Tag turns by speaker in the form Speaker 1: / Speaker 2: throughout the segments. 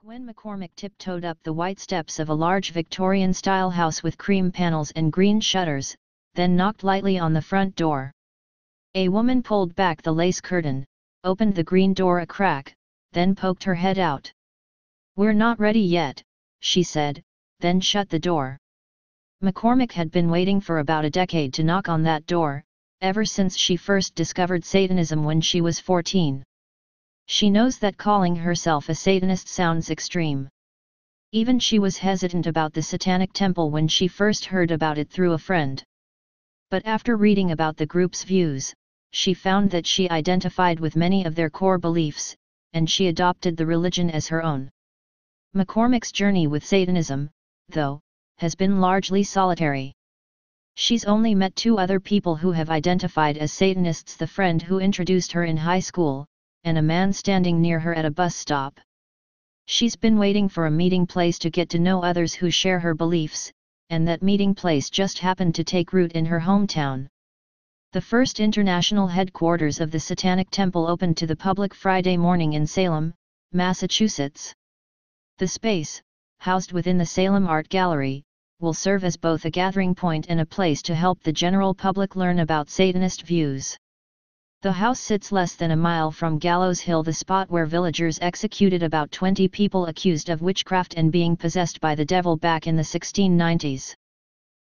Speaker 1: Gwen McCormick tiptoed up the white steps of a large Victorian-style house with cream panels and green shutters, then knocked lightly on the front door. A woman pulled back the lace curtain, opened the green door a crack, then poked her head out. "We're not ready yet," she said, then shut the door. McCormick had been waiting for about a decade to knock on that door, ever since she first discovered Satanism when she was 14. She knows that calling herself a Satanist sounds extreme. Even she was hesitant about the Satanic Temple when she first heard about it through a friend. But after reading about the group's views, she found that she identified with many of their core beliefs, and she adopted the religion as her own. McCormick's journey with Satanism, though, has been largely solitary. She's only met 2 other people who have identified as Satanists: the friend who introduced her in high school, and a man standing near her at a bus stop. She's been waiting for a meeting place to get to know others who share her beliefs, and that meeting place just happened to take root in her hometown. The first international headquarters of the Satanic Temple opened to the public Friday morning in Salem, Massachusetts. The space, housed within the Salem Art Gallery, will serve as both a gathering point and a place to help the general public learn about Satanist views. The house sits less than a mile from Gallows Hill, the spot where villagers executed about 20 people accused of witchcraft and being possessed by the devil back in the 1690s.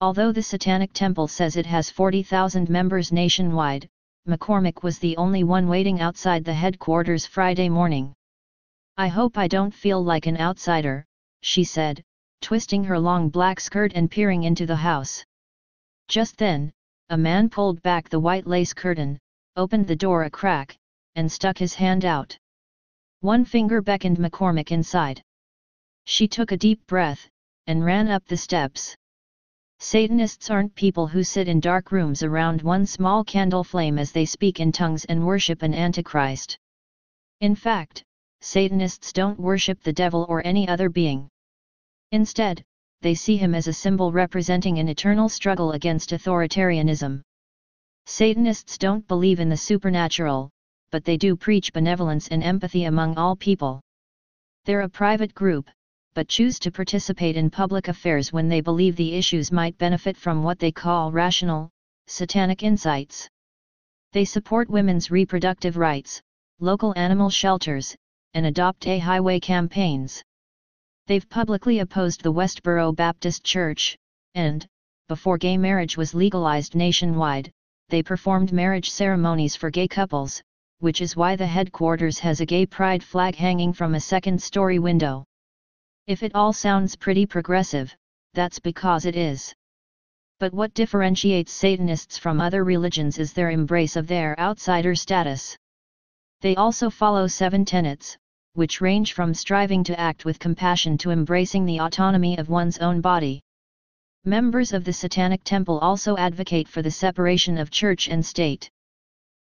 Speaker 1: Although the Satanic Temple says it has 40,000 members nationwide, McCormick was the only one waiting outside the headquarters Friday morning. "I hope I don't feel like an outsider," she said, twisting her long black skirt and peering into the house. Just then, a man pulled back the white lace curtain, opened the door a crack, and stuck his hand out. One finger beckoned McCormick inside. She took a deep breath, and ran up the steps. Satanists aren't people who sit in dark rooms around one small candle flame as they speak in tongues and worship an antichrist. In fact, Satanists don't worship the devil or any other being. Instead, they see him as a symbol representing an eternal struggle against authoritarianism. Satanists don't believe in the supernatural, but they do preach benevolence and empathy among all people. They're a private group, but choose to participate in public affairs when they believe the issues might benefit from what they call rational, satanic insights. They support women's reproductive rights, local animal shelters, and adopt highway campaigns. They've publicly opposed the Westboro Baptist Church, and, before gay marriage was legalized nationwide, they performed marriage ceremonies for gay couples, which is why the headquarters has a gay pride flag hanging from a second-story window. If it all sounds pretty progressive, that's because it is. But what differentiates Satanists from other religions is their embrace of their outsider status. They also follow 7 tenets, which range from striving to act with compassion to embracing the autonomy of one's own body. Members of the Satanic Temple also advocate for the separation of church and state.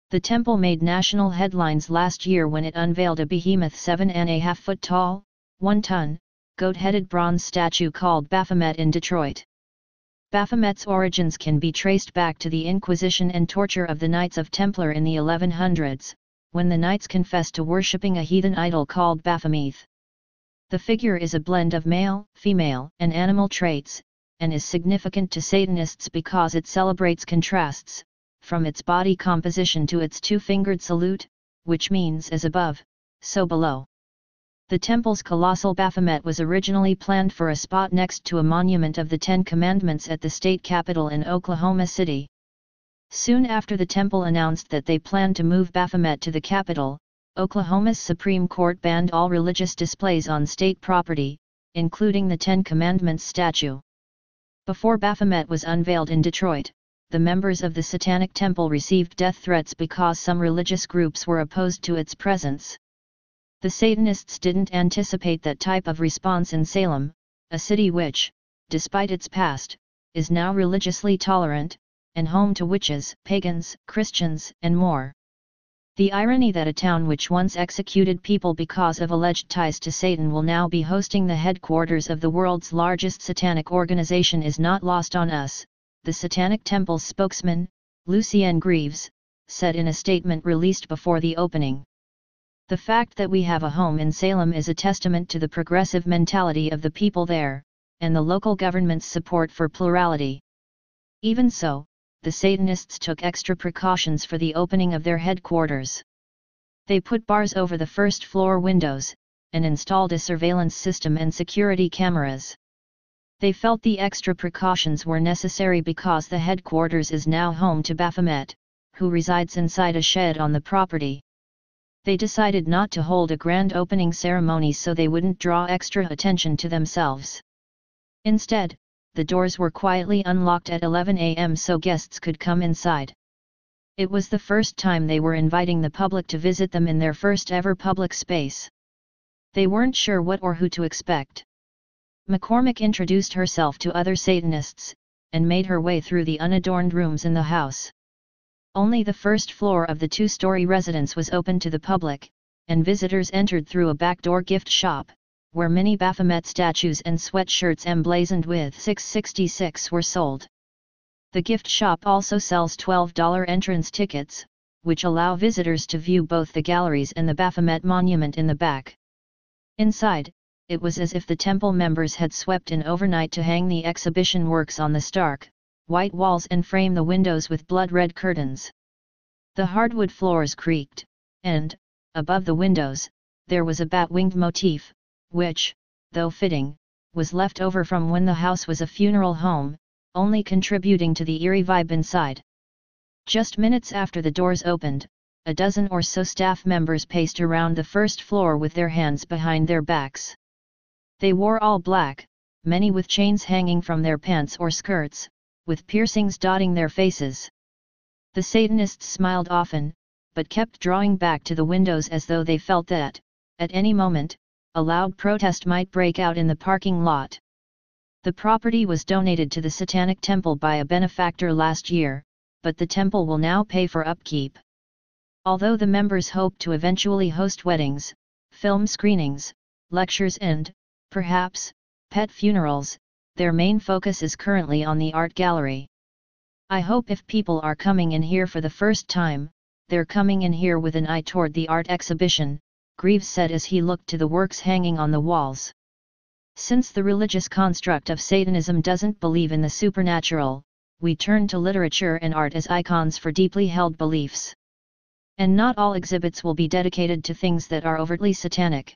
Speaker 1: The temple made national headlines last year when it unveiled a behemoth 7.5 foot tall, 1-ton, goat-headed bronze statue called Baphomet in Detroit. Baphomet's origins can be traced back to the Inquisition and torture of the Knights of Templar in the 1100s, when the knights confessed to worshipping a heathen idol called Baphomet. The figure is a blend of male, female, and animal traits, and is significant to Satanists because it celebrates contrasts, from its body composition to its 2-fingered salute, which means as above, so below. The temple's colossal Baphomet was originally planned for a spot next to a monument of the 10 Commandments at the state capitol in Oklahoma City. Soon after the temple announced that they planned to move Baphomet to the Capitol, Oklahoma's Supreme Court banned all religious displays on state property, including the 10 Commandments statue. Before Baphomet was unveiled in Detroit, the members of the Satanic Temple received death threats because some religious groups were opposed to its presence. The Satanists didn't anticipate that type of response in Salem, a city which, despite its past, is now religiously tolerant, and home to witches, pagans, Christians, and more. The irony that a town which once executed people because of alleged ties to Satan will now be hosting the headquarters of the world's largest satanic organization is not lost on us, the Satanic Temple's spokesman, Lucienne Greaves, said in a statement released before the opening. The fact that we have a home in Salem is a testament to the progressive mentality of the people there, and the local government's support for plurality. Even so, the Satanists took extra precautions for the opening of their headquarters. They put bars over the first-floor windows, and installed a surveillance system and security cameras. They felt the extra precautions were necessary because the headquarters is now home to Baphomet, who resides inside a shed on the property. They decided not to hold a grand opening ceremony so they wouldn't draw extra attention to themselves. Instead, the doors were quietly unlocked at 11 a.m. so guests could come inside. It was the first time they were inviting the public to visit them in their first ever public space. They weren't sure what or who to expect. McCormick introduced herself to other Satanists, and made her way through the unadorned rooms in the house. Only the first floor of the two-story residence was open to the public, and visitors entered through a backdoor gift shop, where many Baphomet statues and sweatshirts emblazoned with 666 were sold. The gift shop also sells $12 entrance tickets, which allow visitors to view both the galleries and the Baphomet monument in the back. Inside, it was as if the temple members had swept in overnight to hang the exhibition works on the stark, white walls and frame the windows with blood-red curtains. The hardwood floors creaked, and, above the windows, there was a bat-winged motif, which, though fitting, was left over from when the house was a funeral home, only contributing to the eerie vibe inside. Just minutes after the doors opened, a dozen or so staff members paced around the first floor with their hands behind their backs. They wore all black, many with chains hanging from their pants or skirts, with piercings dotting their faces. The Satanists smiled often, but kept drawing back to the windows as though they felt that, at any moment, a loud protest might break out in the parking lot. The property was donated to the Satanic temple by a benefactor last year, but the temple will now pay for upkeep. Although the members hope to eventually host weddings, film screenings, lectures and, perhaps, pet funerals, their main focus is currently on the art gallery. I hope if people are coming in here for the first time, they're coming in here with an eye toward the art exhibition, Greaves said as he looked to the works hanging on the walls. Since the religious construct of Satanism doesn't believe in the supernatural, we turn to literature and art as icons for deeply held beliefs. And not all exhibits will be dedicated to things that are overtly satanic.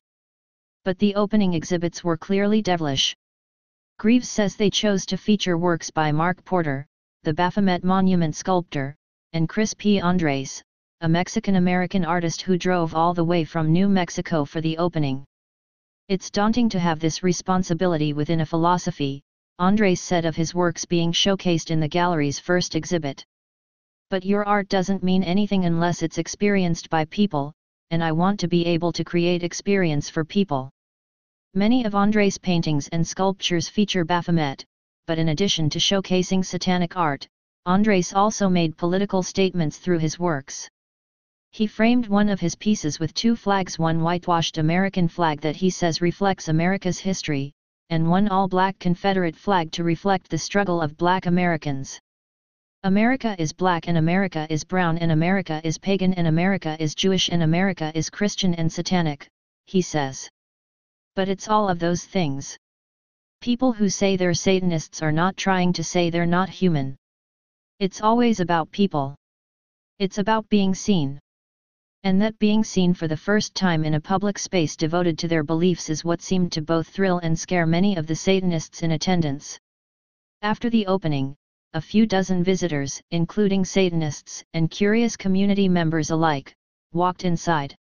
Speaker 1: But the opening exhibits were clearly devilish. Greaves says they chose to feature works by Mark Porter, the Baphomet monument sculptor, and Chris P. Andres, a Mexican-American artist who drove all the way from New Mexico for the opening. It's daunting to have this responsibility within a philosophy, Andres said of his works being showcased in the gallery's first exhibit. But your art doesn't mean anything unless it's experienced by people, and I want to be able to create experience for people. Many of Andres' paintings and sculptures feature Baphomet, but in addition to showcasing satanic art, Andres also made political statements through his works. He framed one of his pieces with two flags, one whitewashed American flag that he says reflects America's history, and one all-black Confederate flag to reflect the struggle of Black Americans. America is black and America is brown and America is pagan and America is Jewish and America is Christian and satanic, he says. But it's all of those things. People who say they're Satanists are not trying to say they're not human. It's always about people. It's about being seen. And that being seen for the first time in a public space devoted to their beliefs is what seemed to both thrill and scare many of the Satanists in attendance. After the opening, a few dozen visitors, including Satanists and curious community members alike, walked inside.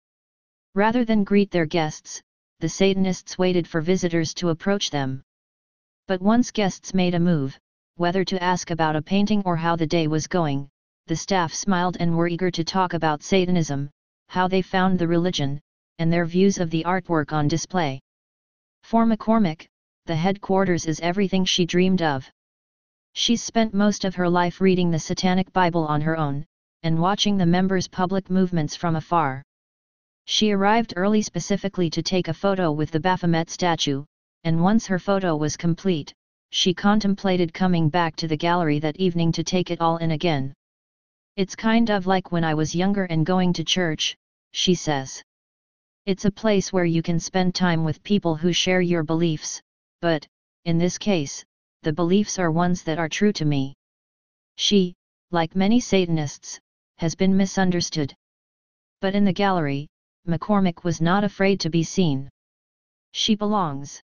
Speaker 1: Rather than greet their guests, the Satanists waited for visitors to approach them. But once guests made a move, whether to ask about a painting or how the day was going, the staff smiled and were eager to talk about Satanism, how they found the religion, and their views of the artwork on display. For McCormick, the headquarters is everything she dreamed of. She's spent most of her life reading the Satanic Bible on her own, and watching the members' public movements from afar. She arrived early specifically to take a photo with the Baphomet statue, and once her photo was complete, she contemplated coming back to the gallery that evening to take it all in again. It's kind of like when I was younger and going to church, she says. It's a place where you can spend time with people who share your beliefs, but, in this case, the beliefs are ones that are true to me. She, like many Satanists, has been misunderstood. But in the gallery, McCormick was not afraid to be seen. She belongs.